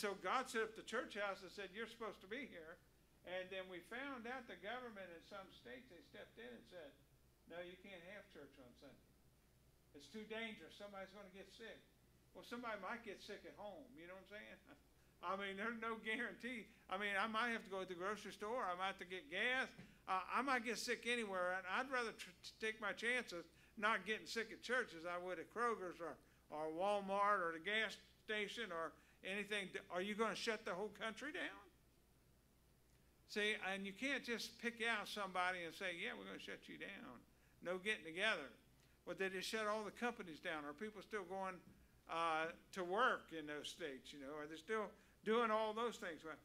so God set up the church house and said, you're supposed to be here. And then we found out the government in some states, they stepped in and said, no, you can't have church on Sunday. It's too dangerous. Somebody's going to get sick. Well, somebody might get sick at home. You know what I'm saying? I mean, there's no guarantee. I mean, I might have to go to the grocery store. I might have to get gas. I might get sick anywhere. And I'd rather take my chances not getting sick at church as I would at Kroger's or Walmart or the gas station or anything. Are you going to shut the whole country down? See, and you can't just pick out somebody and say, yeah, we're going to shut you down. No getting together. But they just shut all the companies down. Are people still going to work in those states, you know? Are they still doing all those things? Well,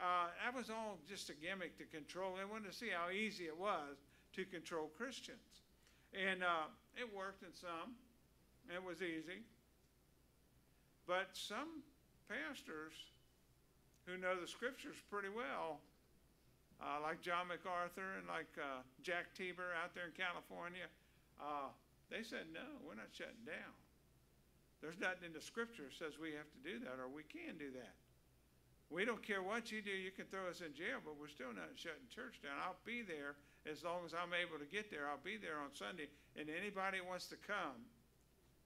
that was all just a gimmick to control. They wanted to see how easy it was to control Christians. And it worked in some. It was easy. But some pastors who know the scriptures pretty well, like John MacArthur and like Jack Tieber out there in California, they said, no, we're not shutting down. There's nothing in the scripture that says we have to do that or we can do that. We don't care what you do. You can throw us in jail, but we're still not shutting church down. I'll be there as long as I'm able to get there. I'll be there on Sunday, and anybody who wants to come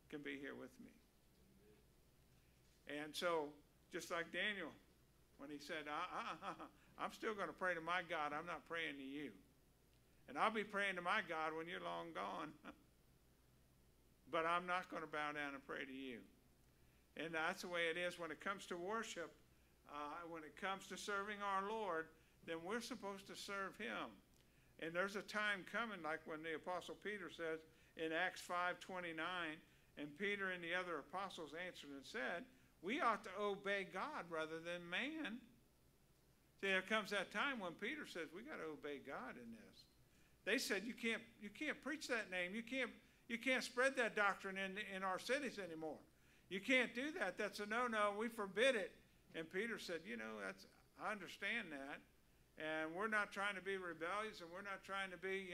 can be here with me. And so, just like Daniel, when he said, I'm still going to pray to my God. I'm not praying to you. And I'll be praying to my God when you're long gone. But I'm not going to bow down and pray to you. And that's the way it is when it comes to worship. When it comes to serving our Lord, then we're supposed to serve him. And there's a time coming, like when the Apostle Peter says in Acts 5:29, and Peter and the other apostles answered and said, we ought to obey God rather than man. See, there comes that time when Peter says, we got to obey God in this. They said, you can't preach that name. You can't spread that doctrine in our cities anymore. You can't do that. That's a no-no. We forbid it. And Peter said, I understand that. And we're not trying to be rebellious and we're not trying to be,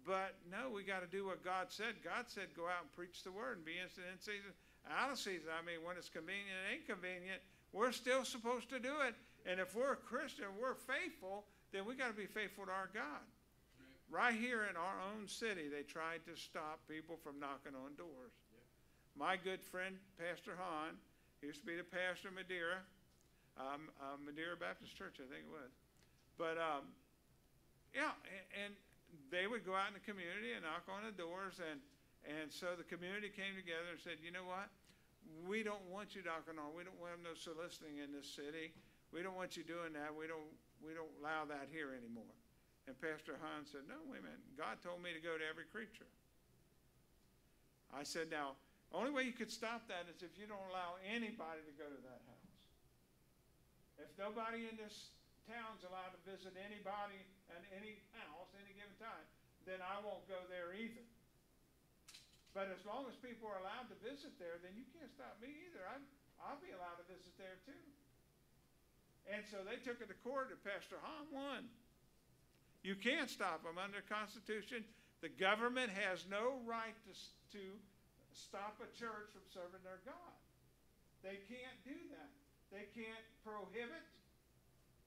but no, we got to do what God said. God said, go out and preach the word and be instant in season, out of season. I mean, when it's convenient and inconvenient, we're still supposed to do it. And if we're a Christian, we're faithful, then we got to be faithful to our God. Right here in our own city, they tried to stop people from knocking on doors. Yep. My good friend, Pastor Hahn, he used to be the pastor of Madeira, Madeira Baptist Church, I think it was. But, and they would go out in the community and knock on the doors, and so the community came together and said, you know what? We don't want you knocking on. We don't want no soliciting in this city. We don't want you doing that. We don't allow that here anymore. And Pastor Hahn said, no, wait a minute. God told me to go to every creature. I said, now, only way you could stop that is if you don't allow anybody to go to that house. If nobody in this town's allowed to visit anybody at any house any given time, then I won't go there either. But as long as people are allowed to visit there, then you can't stop me either. I'll be allowed to visit there too. And so they took it to court, and Pastor Hahn won. You can't stop them under the Constitution. The government has no right to stop a church from serving their God. They can't do that. They can't prohibit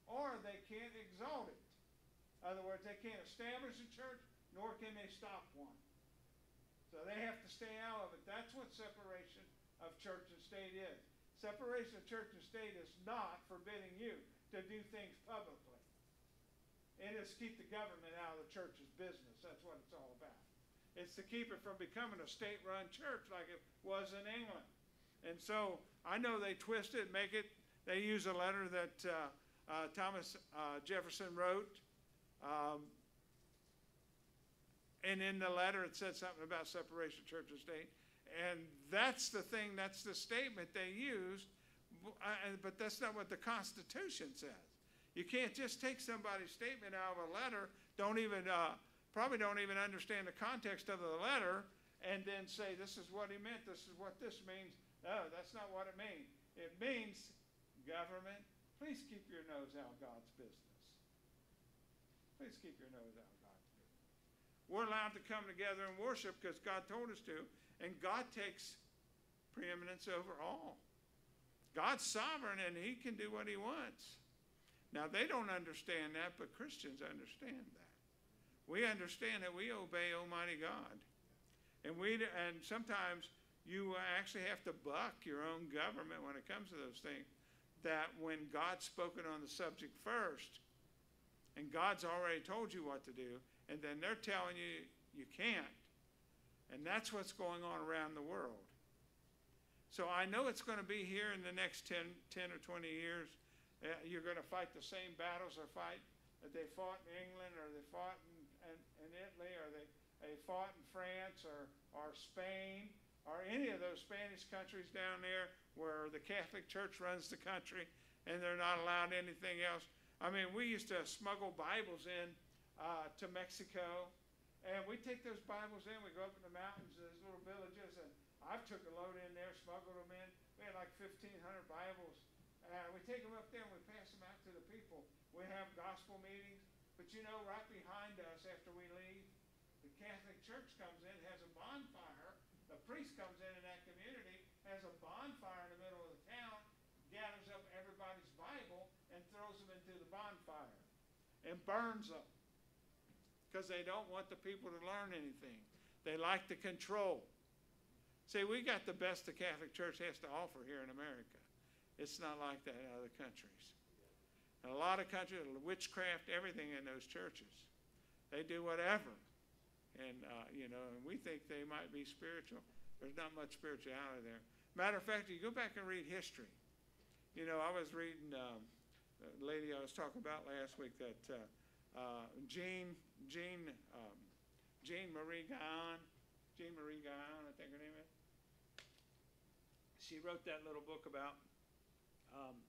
or they can't exalt it. In other words, they can't establish a church, nor can they stop one. So they have to stay out of it. That's what separation of church and state is. Separation of church and state is not forbidding you to do things publicly. It is to keep the government out of the church's business. That's what it's all about. It's to keep it from becoming a state-run church like it was in England. And so I know they twist it, they use a letter that Thomas Jefferson wrote. And in the letter it said something about separation of church and state. And that's the thing, that's the statement they used. But that's not what the Constitution says. You can't just take somebody's statement out of a letter, probably don't even understand the context of the letter, and then say, this is what he meant, this is what this means. No, that's not what it means. It means, government, please keep your nose out of God's business. Please keep your nose out of God's business. We're allowed to come together and worship because God told us to, and God takes preeminence over all. God's sovereign and he can do what he wants. Now, they don't understand that, but Christians understand that. We understand that we obey Almighty God. And sometimes you actually have to buck your own government when it comes to those things. That when God's spoken on the subject first, and God's already told you what to do, and then they're telling you you can't. And that's what's going on around the world. So I know it's going to be here in the next 10 or 20 years. You're going to fight the same battles that they fought in England, or they fought in Italy, or they fought in France, or Spain, or any of those Spanish countries down there where the Catholic Church runs the country and they're not allowed anything else. I mean, we used to smuggle Bibles in to Mexico, and we take those Bibles in, we go up in the mountains, those little villages, and I've took a load in there, smuggled them in. We had like 1,500 Bibles. We take them up there and we pass them out to the people. We have gospel meetings. But you know, right behind us after we leave, the Catholic Church comes in, has a bonfire. The priest comes in that community, has a bonfire in the middle of the town, gathers up everybody's Bible and throws them into the bonfire and burns them because they don't want the people to learn anything. They like to control. See, we got the best the Catholic Church has to offer here in America. It's not like that in other countries. In a lot of countries, witchcraft, everything in those churches. They do whatever. And, and we think they might be spiritual. There's not much spirituality there. Matter of fact, you go back and read history. You know, I was reading the lady I was talking about last week, that Jean Marie Guyon, I think her name is. She wrote that little book about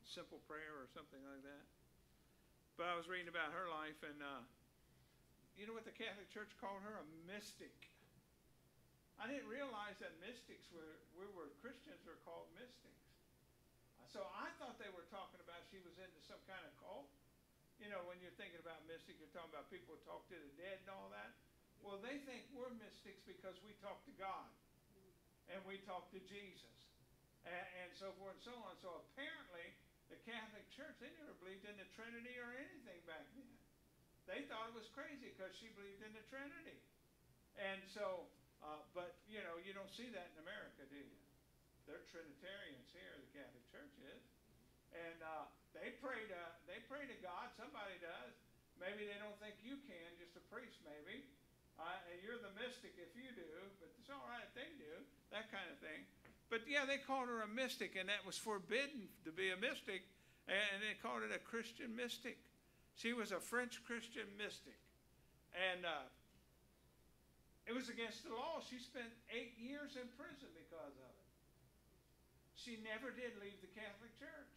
simple prayer or something like that. But I was reading about her life, and you know what the Catholic Church called her? A mystic. I didn't realize that mystics were Christians were called mystics. So I thought they were talking about she was into some kind of cult. You know, when you're thinking about mystics, you're talking about people who talk to the dead and all that. Well, they think we're mystics because we talk to God and we talk to Jesus and so forth and so on. So apparently the Catholic Church, they never believed in the Trinity or anything back then. They thought it was crazy because she believed in the Trinity. And so, but you know, you don't see that in America, do you? They're Trinitarians here, the Catholic Church is. And they pray to God, somebody does. Maybe they don't think you can, just a priest maybe. And you're the mystic if you do, but it's all right if they do, that kind of thing. But yeah, they called her a mystic, and that was forbidden to be a mystic, and they called it a Christian mystic. She was a French Christian mystic. And it was against the law. She spent 8 years in prison because of it. She never did leave the Catholic Church.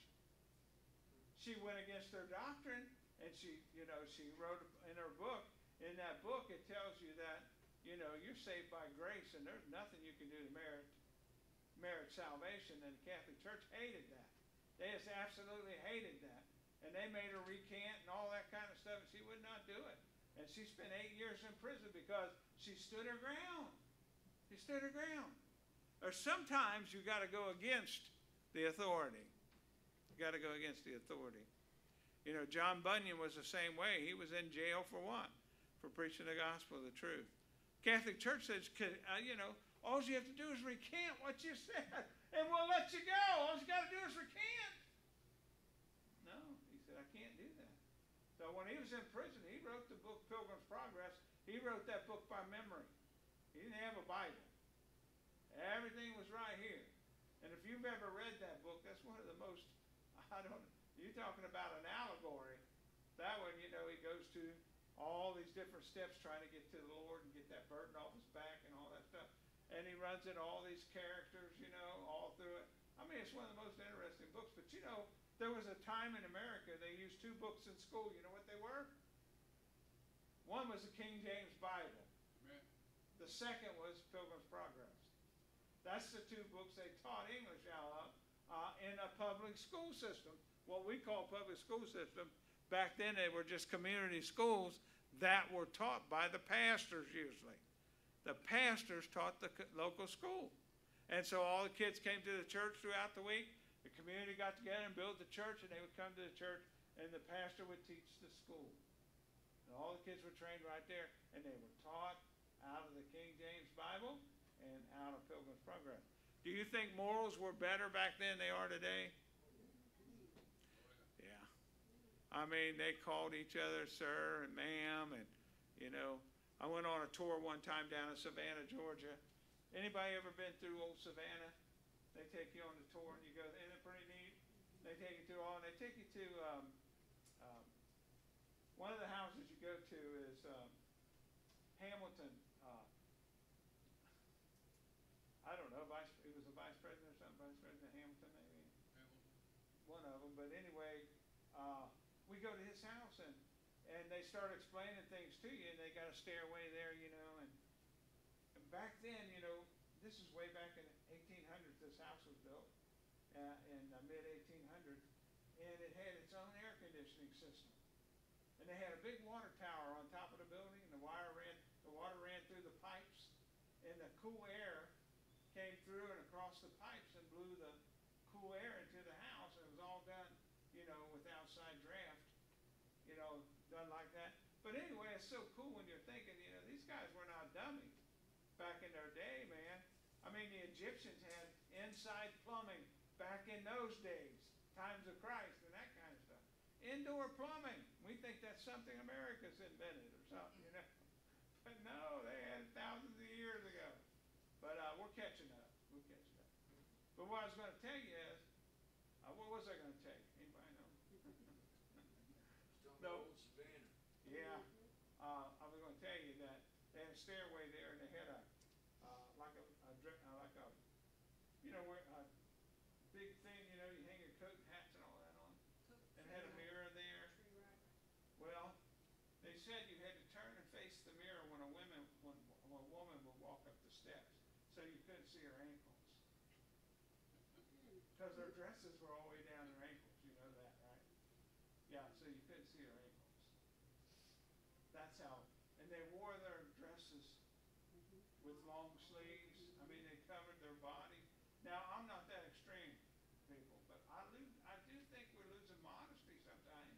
She went against their doctrine, and she wrote in her book, in that book, it tells you that, you're saved by grace, and there's nothing you can do to merit salvation. And the Catholic Church hated that. They just absolutely hated that. And they made her recant and all that kind of stuff, and she would not do it. And she spent 8 years in prison because she stood her ground. She stood her ground. Or sometimes you got to go against the authority. You got to go against the authority. You know, John Bunyan was the same way. He was in jail for what? For preaching the gospel of the truth. Catholic Church says, all you have to do is recant what you said, and we'll let you go. All you got to do is recant. No, he said, I can't do that. So when he was in prison, he wrote the book Pilgrim's Progress. He wrote that book by memory. He didn't have a Bible. Everything was right here. And if you've ever read that book, that's one of the most, you're talking about an allegory. That one, he goes to all these different steps trying to get to the Lord and get that burden off his back and all that stuff. And he runs into all these characters, all through it. I mean, it's one of the most interesting books. But there was a time in America they used 2 books in school. You know what they were? One was the King James Bible. Amen. The second was Pilgrim's Progress. That's the 2 books they taught English out of in a public school system. What we call public school system. Back then they were just community schools that were taught by the pastors usually. The pastors taught the local school. And so all the kids came to the church throughout the week. The community got together and built the church, and they would come to the church, and the pastor would teach the school. And all the kids were trained right there, and they were taught out of the King James Bible and out of Pilgrim's Progress. Do you think morals were better back then than they are today? Yeah. I mean, they called each other sir and ma'am, and, you know, I went on a tour one time down in Savannah, Georgia. Anybody ever been through old Savannah? They take you on the tour, and you go, isn't it pretty neat? They take you through all, and they take you to, one of the houses you go to is Hamilton. I don't know, it was a vice president or something, Vice President Hamilton maybe? One of them, but anyway, we go to his house, and they start explaining things to you, and they got a stairway there, you know, and back then, you know, this is way back in the 1800s, this house was built, in the mid-1800s, and it had its own air conditioning system. And they had a big water tower on top of the building, and the water ran through the pipes, and the cool air came through and across the pipes and blew the cool air into the house, and it was all done, you know, with outside draft, you know, done like that. But anyway, it's so cool when you're thinking, you know, these guys were not dummies back in their day, man. I mean, the Egyptians had inside plumbing back in those days, times of Christ and that kind of stuff. Indoor plumbing. We think that's something America's invented or something, you know. But no, they had it thousands of years ago. But we're catching up. We're catching up. But what I was going to tell you is, what was I going to tell you? Anybody know? No. Yeah. I was going to tell you that they had a stairway there, and they had you know, where a big thing, you know, you hang your coat and hats and all that on, and had a mirror there. Well, they said you had to turn and face the mirror when a woman would walk up the steps, so you couldn't see her ankles, because their dresses were all the way down their ankles. You know that, right? Yeah, so you couldn't see her ankles. That's how. And they wore their dresses with long sleeves. I mean, they covered their body. Now, I'm not that extreme, people, but I do think we're losing modesty sometimes.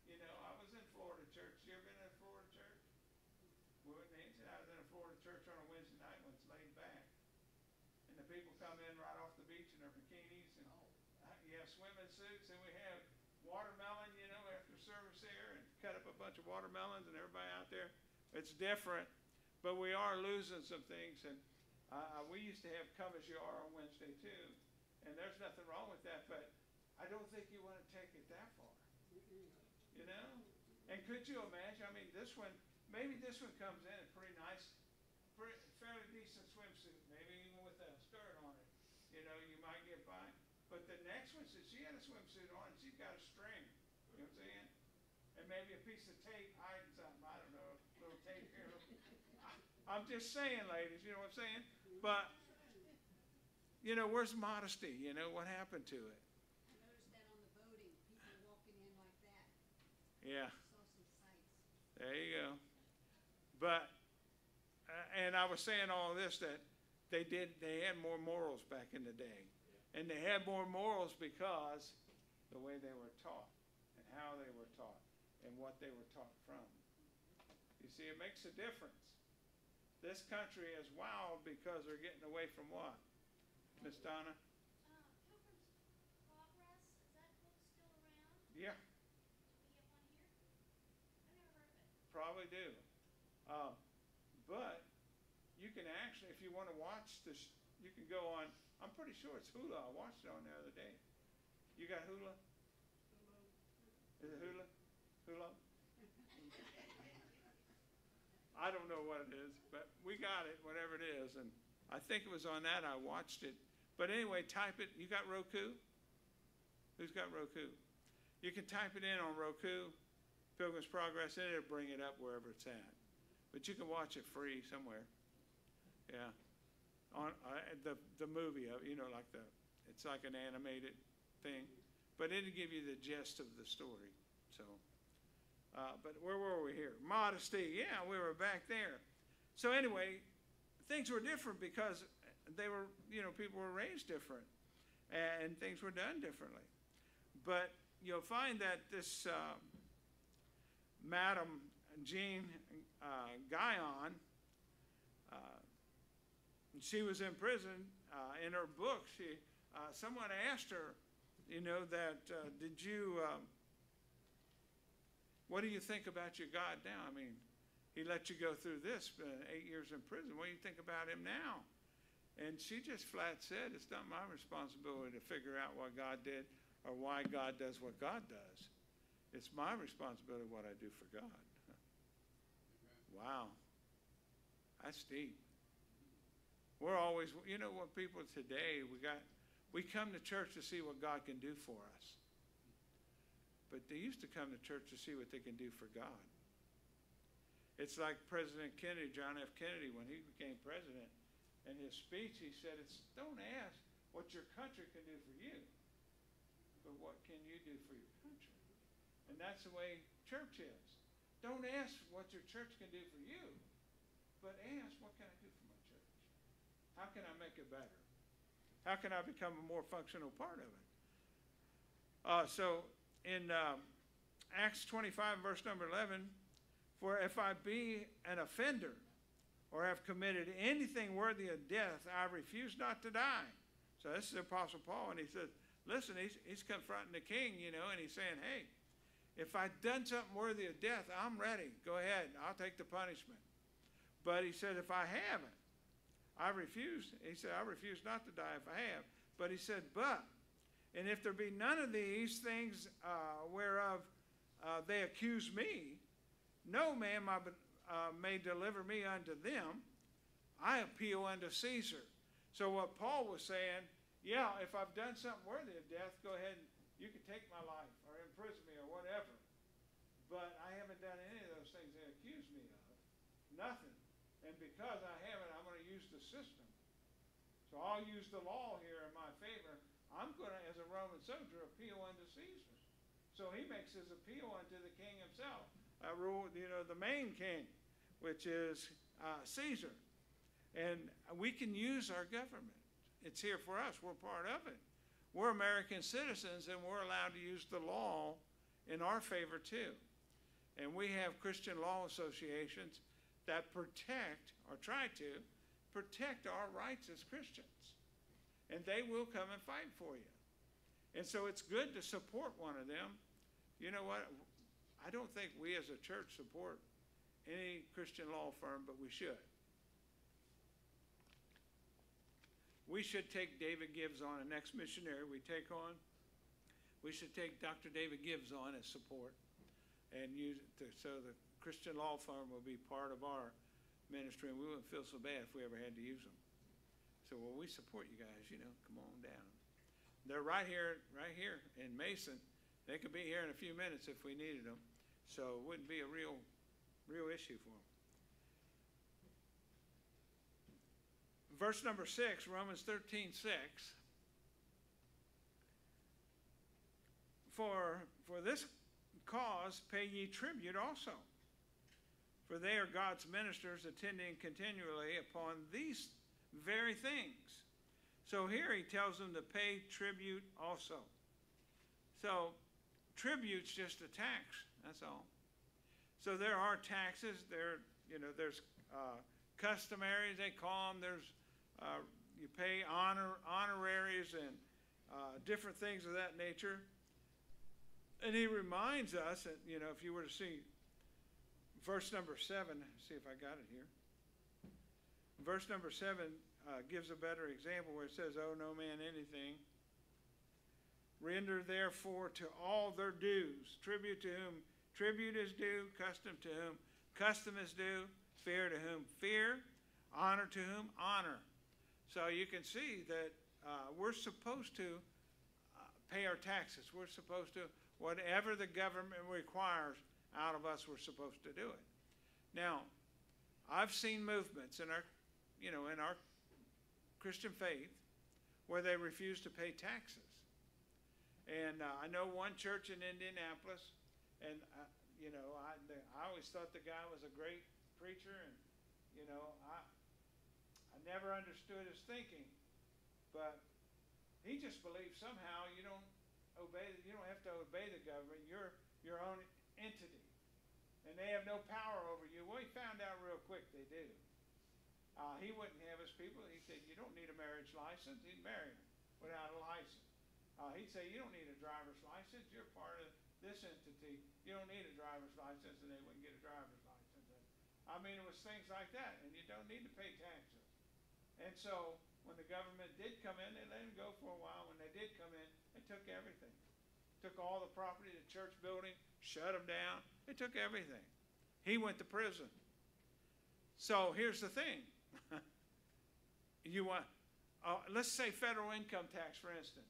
You know, I was in Florida church. You ever been in a Florida church? Well, Nancy and I was in a Florida church on a Wednesday night when it's laid back. And the people come in right off the beach in their bikinis, and you have swimming suits, and we have watermelon, you know, after service there, and cut up a bunch of watermelons, and everybody out there. It's different, but we are losing some things, and we used to have come as you are on Wednesday too, and there's nothing wrong with that, but I don't think you want to take it that far, you know? And could you imagine, I mean, maybe this one comes in a pretty nice, fairly decent swimsuit, maybe even with a skirt on it, you know, you might get by. But the next one says she had a swimsuit on and she's got a string, you know what I'm saying? And maybe a piece of tape hiding something, I don't know, a little tape here. I'm just saying, ladies, you know what I'm saying? But, you know, where's modesty? You know, what happened to it? I noticed that on the boating, people walking in like that. Yeah. Saw some sights. There you go. But, and I was saying all this, that they had more morals back in the day. And they had more morals because the way they were taught and how they were taught and what they were taught from. You see, it makes a difference. This country is wild because they're getting away from what? Miss Donna? Pilgrim's Progress, is that book still around? Yeah. Do we get one here? I never heard of it. Probably do. But you can actually, if you want to watch this, you can go on, I'm pretty sure it's Hula. I watched it on the other day. You got Hula? Is it Hula? Hula? I don't know what it is, but we got it, whatever it is. And I think it was on that I watched it. But anyway, type it. You got Roku? Who's got Roku? You can type it in on Roku, Pilgrim's Progress, and it'll bring it up wherever it's at. But you can watch it free somewhere. Yeah. On the movie, you know, like it's like an animated thing. But it'll give you the gist of the story. So. But where were we here? Modesty. Yeah, we were back there. So anyway, things were different because they were, you know, people were raised different. and things were done differently. But you'll find that this Madam Jean Guyon, she was in prison. In her book, someone asked her, that what do you think about your God now? I mean, he let you go through this 8 years in prison. What do you think about him now? And she just flat said, it's not my responsibility to figure out what God did or why God does what God does. It's my responsibility what I do for God. Wow. That's deep. We're always, what people today, we come to church to see what God can do for us. But they used to come to church to see what they can do for God. It's like President Kennedy, John F. Kennedy, when he became president, in his speech he said, don't ask what your country can do for you, but what can you do for your country? And that's the way church is. Don't ask what your church can do for you, but ask what can I do for my church? How can I make it better? How can I become a more functional part of it? So in Acts 25, verse number 11, for if I be an offender or have committed anything worthy of death, I refuse not to die. So this is the Apostle Paul, and he says, listen, he's confronting the king, and he's saying, hey, if I've done something worthy of death, I'm ready. Go ahead. I'll take the punishment. But he said, if I haven't, I refuse. He said, I refuse not to die if I have. But he said, and if there be none of these things whereof they accuse me, no man may deliver me unto them. I appeal unto Caesar. So what Paul was saying, yeah, if I've done something worthy of death, go ahead and you can take my life or imprison me or whatever. But I haven't done any of those things they accuse me of. Nothing. And because I haven't, I'm going to use the system. So I'll use the law here in my favor. I'm going to, as a Roman soldier, appeal unto Caesar. So he makes his appeal unto the king himself. The main king, which is Caesar. And we can use our government. It's here for us. We're part of it. We're American citizens, and we're allowed to use the law in our favor too. And we have Christian law associations that protect, or try to, protect our rights as Christians. And they will come and fight for you. And so it's good to support one of them. You know what? I don't think we as a church support any Christian law firm, but we should. We should take David Gibbs on, the next missionary we take on. We should take Dr. David Gibbs on as support and use it so the Christian law firm will be part of our ministry, and we wouldn't feel so bad if we ever had to use them. So, well, we support you guys, come on down. They're right here in Mason. They could be here in a few minutes if we needed them. So it wouldn't be a real issue for them. Verse number 6, Romans 13:6. For this cause pay ye tribute also, for they are God's ministers, attending continually upon these very things. So here he tells them to pay tribute also. So tribute's just a tax, that's all. So there are taxes, there's customaries, they call them, there's you pay honoraries and different things of that nature. And he reminds us that, if you were to see verse number 7, see if I got it here. Verse number 7 gives a better example where it says, owe no man anything. Render therefore to all their dues, tribute to whom tribute is due, custom to whom custom is due, fear to whom fear, honor to whom honor. So you can see that we're supposed to pay our taxes. We're supposed to, whatever the government requires out of us, we're supposed to do it. Now, I've seen movements in our Christian faith where they refuse to pay taxes. And I know one church in Indianapolis, and I always thought the guy was a great preacher, and I never understood his thinking, but he just believes somehow you don't have to obey the government. You're your own entity. And they have no power over you. Well, he found out real quick they do. He wouldn't have his people. He said, you don't need a marriage license. He'd marry them without a license. He'd say, you don't need a driver's license. You're part of this entity. You don't need a driver's license, and they wouldn't get a driver's license. I mean, it was things like that, and you don't need to pay taxes. And so when the government did come in, they let him go for a while. When they did come in, they took everything. Took all the property, the church building, shut him down. They took everything. He went to prison. So here's the thing. Let's say federal income tax, for instance.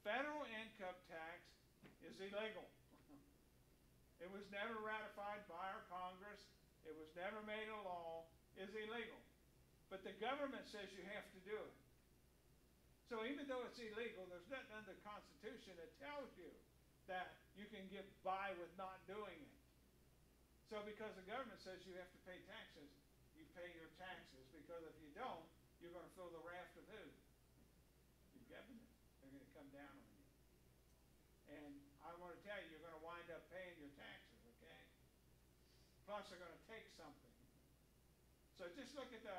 Federal income tax is illegal. It was never ratified by our Congress. It was never made a law. It's illegal. But the government says you have to do it. So even though it's illegal, there's nothing under the Constitution that tells you that you can get by with not doing it. So because the government says you have to pay taxes, you pay your taxes, because if you don't, you're going to feel the wrath of who? Your government. They're going to come down on you. And I want to tell you, you're going to wind up paying your taxes, okay? Plus, they're going to take something. So just look at the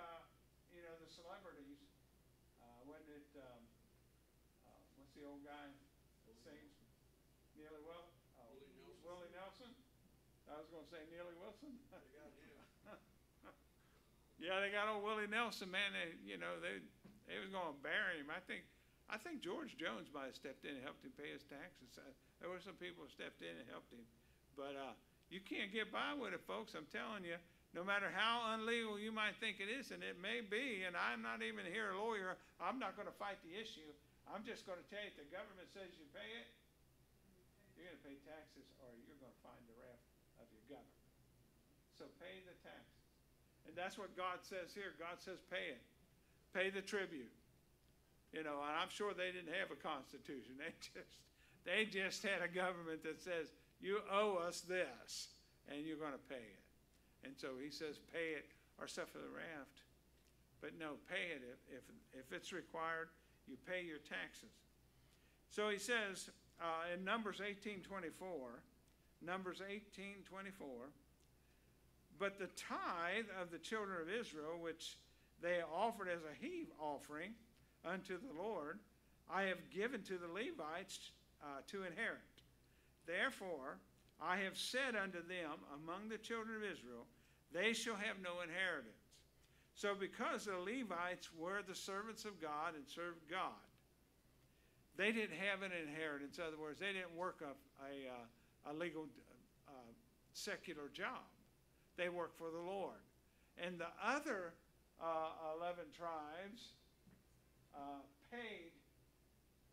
celebrities. What's the old guy that sings? Willie Nelson. I was going to say Neely Wilson. Yeah, they got old Willie Nelson, man. They was going to bury him. I think George Jones might have stepped in and helped him pay his taxes. There were some people who stepped in and helped him. But you can't get by with it, folks. I'm telling you, no matter how unlegal you might think it is, and it may be, and I'm not even here a lawyer, I'm not going to fight the issue. I'm just going to tell you, if the government says you pay it, you're going to pay taxes, or you're going to find the wrath of your government. So pay the taxes. And that's what God says here. God says pay it. Pay the tribute. And I'm sure they didn't have a constitution. They just had a government that says, you owe us this, and you're going to pay it. And so he says pay it or suffer the wrath. But no, pay it. If it's required, you pay your taxes. So he says in Numbers 18:24, but the tithe of the children of Israel, which they offered as a heave offering unto the Lord, I have given to the Levites to inherit. Therefore, I have said unto them among the children of Israel, they shall have no inheritance. So because the Levites were the servants of God and served God, they didn't have an inheritance. In other words, they didn't work a legal secular job. They worked for the Lord. And the other 11 tribes paid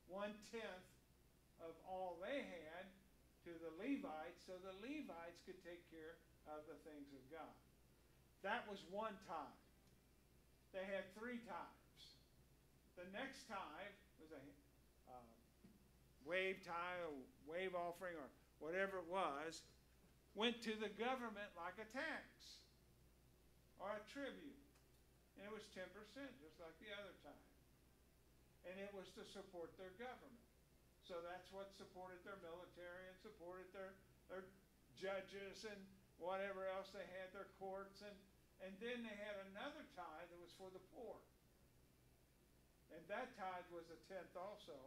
1/10 of all they had to the Levites, so the Levites could take care of the things of God. That was one tithe. They had 3 tithes. The next tithe was a wave tithe, or wave offering, or whatever it was, went to the government like a tax or a tribute. And it was 10%, just like the other tithe. And it was to support their government. So that's what supported their military and supported their judges and whatever else they had, their courts. And then they had another tithe that was for the poor. And that tithe was a 10th also.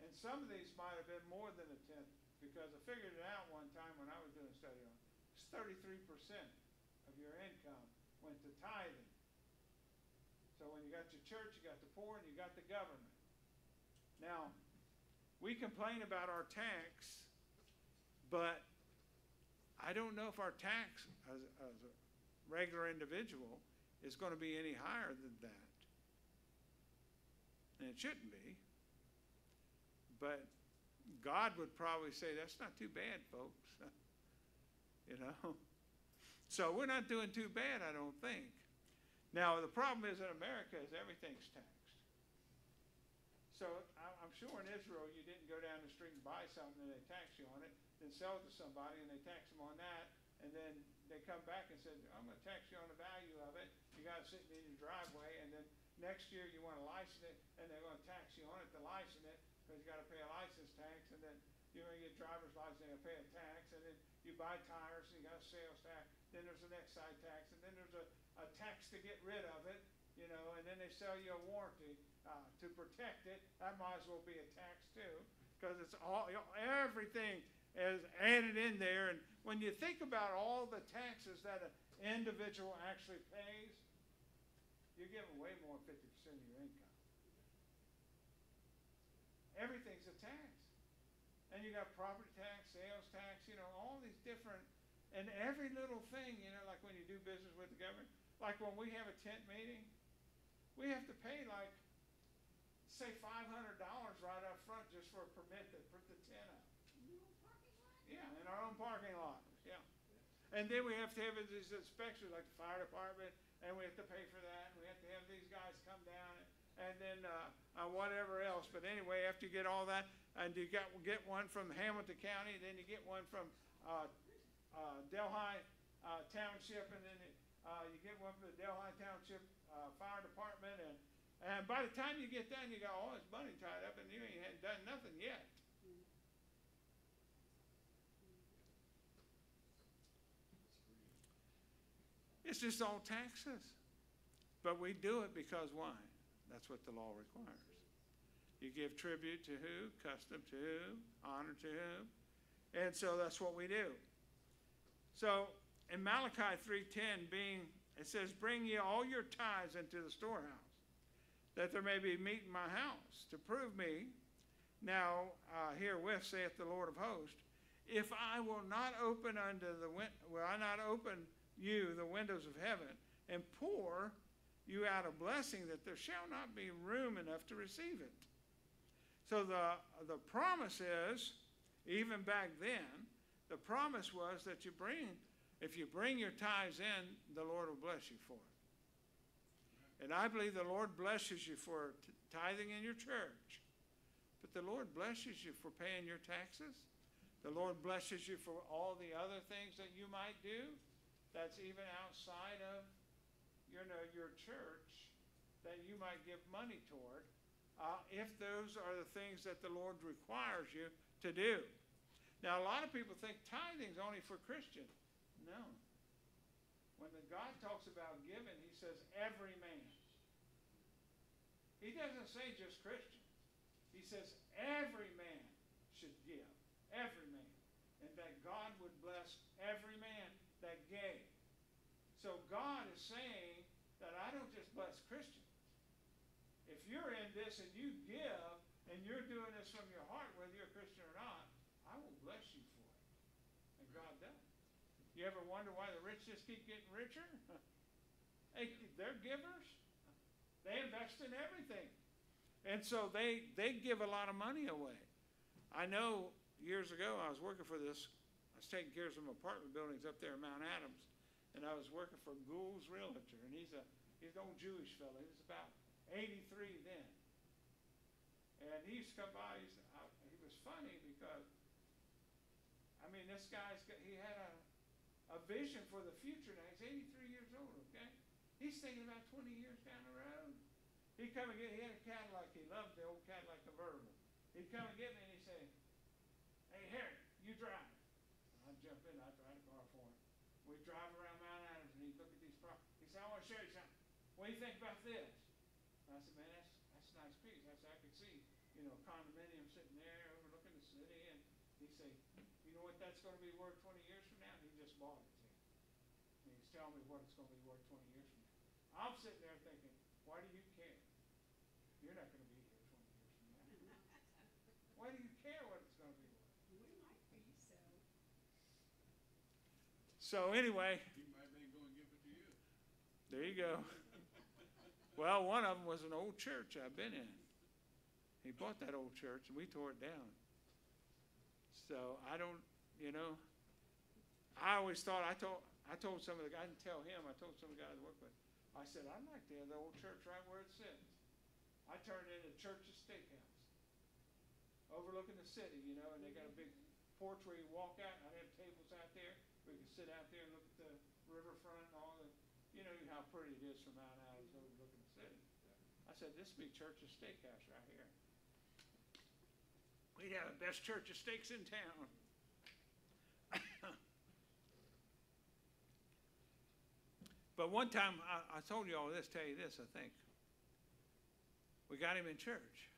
And some of these might have been more than a 10th, because I figured it out one time when I was doing a study on it. It's 33% of your income went to tithing. So when you got your church, you got the poor, and you got the government. Now, we complain about our tax, but I don't know if our tax as a regular individual is going to be any higher than that. And it shouldn't be. But God would probably say, that's not too bad, folks. So we're not doing too bad, I don't think. Now, the problem is in America is everything's taxed. So I'm sure in Israel you didn't go down the street and buy something and they tax you on it, then sell it to somebody and they tax them on that, and then they come back and say, I'm going to tax you on the value of it. You got it sitting in your driveway, and then Next year you wanna license it, and they're gonna tax you on it to license it, because you gotta pay a license tax, and then you're gonna get driver's license, and pay a tax, and then you buy tires, and you got a sales tax, then there's an excise tax, and then there's a tax to get rid of it, you know, and then they sell you a warranty, to protect it. That might as well be a tax too, because it's all, you know, everything is added in there, and when you think about all the taxes that an individual actually pays, you're giving way more than 50% of your income. Everything's a tax. And you got property tax, sales tax, you know, all these different, and every little thing, you know, like when you do business with the government, like when we have a tent meeting, we have to pay like, say $500 right up front just for a permit to put the tent up. Yeah, in our own parking lot, yeah. And then we have to have these inspections like the fire department, and we have to pay for that, and we have to have these guys come down, and then whatever else. But anyway, after you get all that, and you get one from Hamilton County, then you get one from Delhi Township, and then you get one from the Delhi Township Fire Department, and by the time you get done, you got all this money tied up, and you ain't done nothing yet. It's just all taxes. But we do it because why? That's what the law requires. You give tribute to who? Custom to who? Honor to who? And so that's what we do. So in Malachi 3:10, it says, bring ye all your tithes into the storehouse, that there may be meat in my house, to prove me. Now herewith saith the Lord of hosts, if I will not open you the windows of heaven, and pour you out a blessing, that there shall not be room enough to receive it. So the promise is, even back then, the promise was that if you bring your tithes in, the Lord will bless you for it. And I believe the Lord blesses you for tithing in your church. But the Lord blesses you for paying your taxes. The Lord blesses you for all the other things that you might do. That's even outside of, you know, your church, that you might give money toward, if those are the things that the Lord requires you to do. Now, a lot of people think tithing is only for Christians. No. When God talks about giving, he says every man. He doesn't say just Christians. He says every man should give. Every man. And that God would bless every man that gave. So God is saying that I don't just bless Christians. If you're in this and you give, and you're doing this from your heart, whether you're a Christian or not, I will bless you for it. And God does. You ever wonder why the rich just keep getting richer? They're givers. They invest in everything. And so they give a lot of money away. I know years ago I was working for this. I was taking care of some apartment buildings up there in Mount Adams, and I was working for Gould's Realtor, and he's an old Jewish fellow. He was about 83 then. And he used to come by. He was funny because, I mean, this he had a vision for the future now. He's 83 years old, okay? He's thinking about 20 years down the road. He had a Cadillac. He loved the old Cadillac convertible. He'd come and get me, and he'd say, hey, Harry, you drive. I'd jump in, I'd drive the car for him. We'd drive around Mount Adams, and he'd look at these properties. He said, I want to show you something. What do you think about this? And I said, man, that's a nice piece. I said, I could see, you know, a condominium sitting there overlooking the city. And he'd say, you know what that's going to be worth 20 years from now? And he just bought it to me. And he's telling me what it's going to be worth 20 years from now. I'm sitting there thinking, why do you care? You're not going to be here 20 years from now. Why do you care what it's going to be worth? We might be, so. So anyway. He might be going to give it to you. There you go. Well, one of them was an old church I've been in. He bought that old church, and we tore it down. So I don't, you know, I always thought, I told some of the guys, I didn't tell him, I told some of the guys I work with, I said, I'd like to have the old church right where it sits. I turned it into Church's Steakhouse, overlooking the city, you know, and they got a big porch where you walk out, and I'd have tables out there, where you can sit out there and look at the riverfront and all the, you know how pretty it is from Mount Adams overlooking the city. said, this would be Church's Steakhouse right here. We'd have the best church of steaks in town. But one time, I told you all this, tell you this, I think. We got him in church.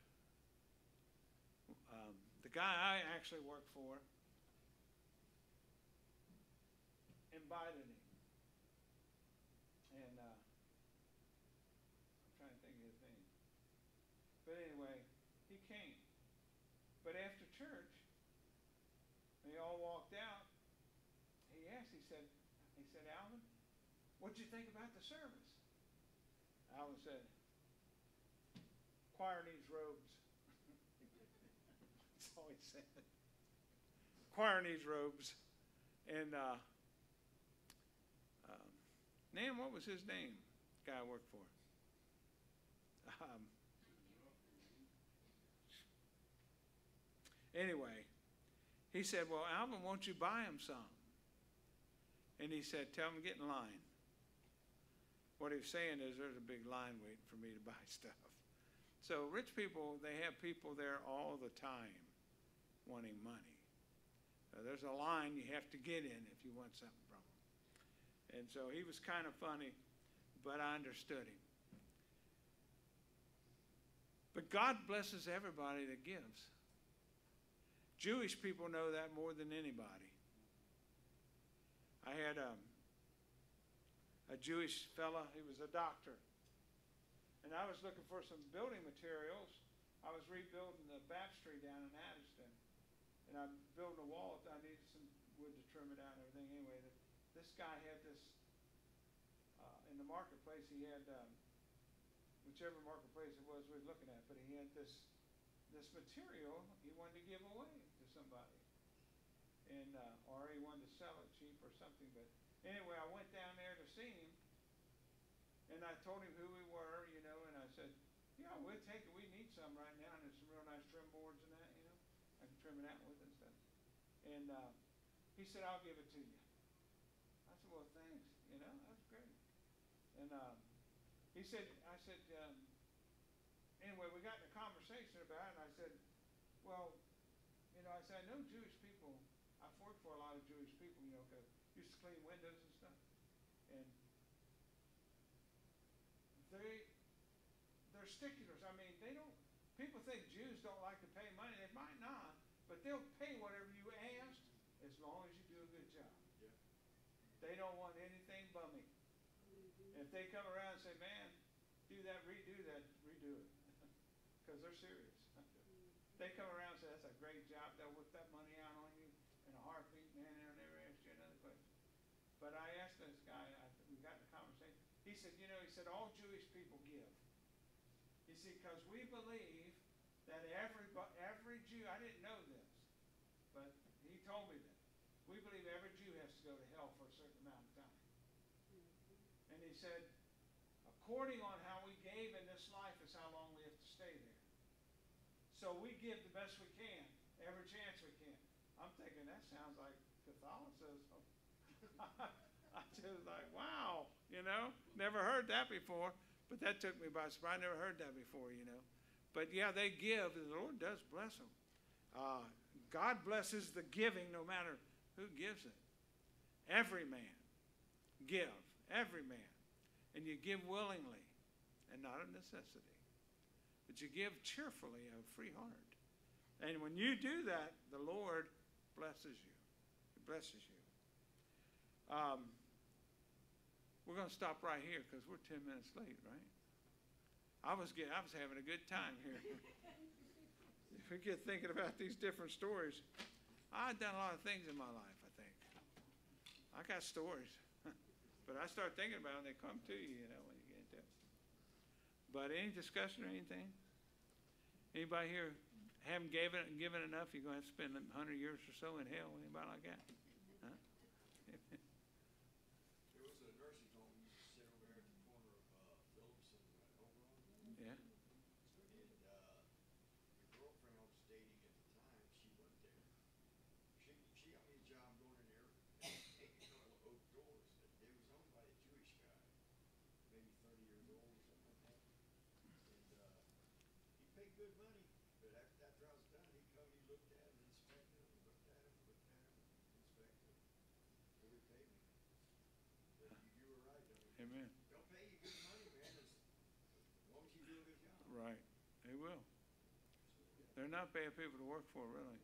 The guy I actually worked for invited him. And I'm trying to think of his name. But anyway, he came. But after church, they all walked out. He asked, he said, Alvin, what'd you think about the service? Alvin said, choir needs robes. That's all he said. Choir needs robes. And Nan, what was his name? The guy I worked for. Anyway, he said, well, Alvin, won't you buy him some? And he said, tell him to get in line. What he was saying is there's a big line waiting for me to buy stuff. So rich people, they have people there all the time wanting money. There's a line you have to get in if you want something from them. And so he was kind of funny, but I understood him. But God blesses everybody that gives. Jewish people know that more than anybody. I had a Jewish fella, he was a doctor. And I was looking for some building materials. I was rebuilding the baptistry down in Addiston. And I'm building a wall. I needed some wood to trim it out and everything. Anyway, this guy had this, in the marketplace, he had, whichever marketplace it was we were looking at, but he had this material he wanted to give away to somebody. And, or he wanted to sell it cheap or something. But anyway, I went down there to see him. And I told him who we were, you know, and I said, yeah, we'll take it. We need some right now. And there's some real nice trim boards and that, you know. I can trim it out with and stuff. And he said, I'll give it to you. I said, well, thanks. You know, that's great. And he said, anyway, we got in a conversation about it. And I said, well, you know, I said, I know Jewish people. I've worked for a lot of Jewish people, you know, because I used to clean windows and stuff. And they're sticklers. I mean, people think Jews don't like to pay money. They might not, but they'll pay whatever you ask as long as you do a good job. Yeah. They don't want anything bummy. If they come around and say, man, do that, redo it, because they're serious. They come around and say, that's a great job. They'll whip that money out on you in a heartbeat, man, and they'll never ask you another question. But I asked this guy, we got in a conversation. He said, you know, all Jewish people give. You see, because we believe that every Jew, I didn't know this, but he told me that. We believe every Jew has to go to hell for a certain amount of time. And he said, according on how we gave in this life is how long we have to stay there. So we give the best we can, every chance we can. I'm thinking, that sounds like Catholicism. I was like, wow, you know, never heard that before. But that took me by surprise. I never heard that before, you know. But yeah, they give, and the Lord does bless them. God blesses the giving no matter who gives it. Every man give, every man. And you give willingly and not of necessity. But you give cheerfully, of a free heart. And when you do that, the Lord blesses you. He blesses you. We're going to stop right here because we're 10 minutes late, right? I was having a good time here. If we get thinking about these different stories, I've done a lot of things in my life, I think. I got stories. But I start thinking about them, they come to you, you know, when you get into it. But any discussion or anything? Anybody here haven't given enough, you're going to have to spend 100 years or so in hell? Anybody like that? Huh? There was a nursing home used to sit over there at the corner of Phillips and Oberon. Yeah. And the girlfriend I was dating at the time, she went there. She got me a job going in there and taking all the oak doors. It was owned by a Jewish guy, maybe 30 years old or something like that. And good money, but after I was done, he come, he looked at them, inspected them, looked at them, inspected them, before he paid me. But you were right, I mean, Amen. they'll pay you good money, man, as long as you do a good job. Right, they will. They're not bad people to work for, really.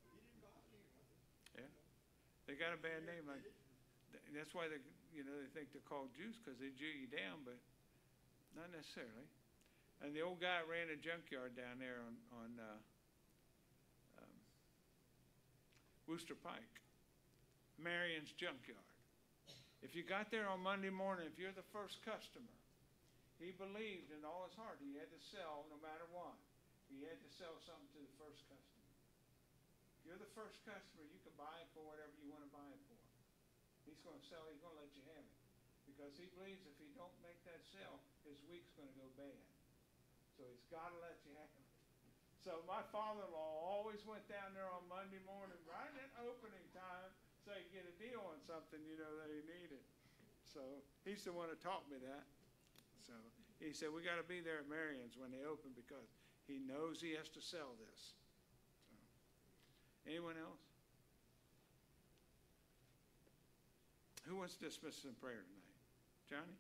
He didn't bother me or nothing. Yeah. They got a bad name, like, that's why they, they think they're called Jews, because they Jew you down, but not necessarily. And the old guy ran a junkyard down there on Wooster Pike, Marion's Junkyard. If you got there on Monday morning, if you're the first customer, he believed in all his heart he had to sell no matter what. He had to sell something to the first customer. If you're the first customer, you can buy it for whatever you want to buy it for. He's going to sell, he's going to let you have it. Because he believes if he don't make that sale, his week's going to go bad. So he's got to let you have it. So my father-in-law always went down there on Monday morning, right at opening time, so he could get a deal on something, that he needed. So he's the one that taught me that. So he said, we got to be there at Marion's when they open because he knows he has to sell this. So, anyone else? Who wants to dismiss us in prayer tonight? Johnny?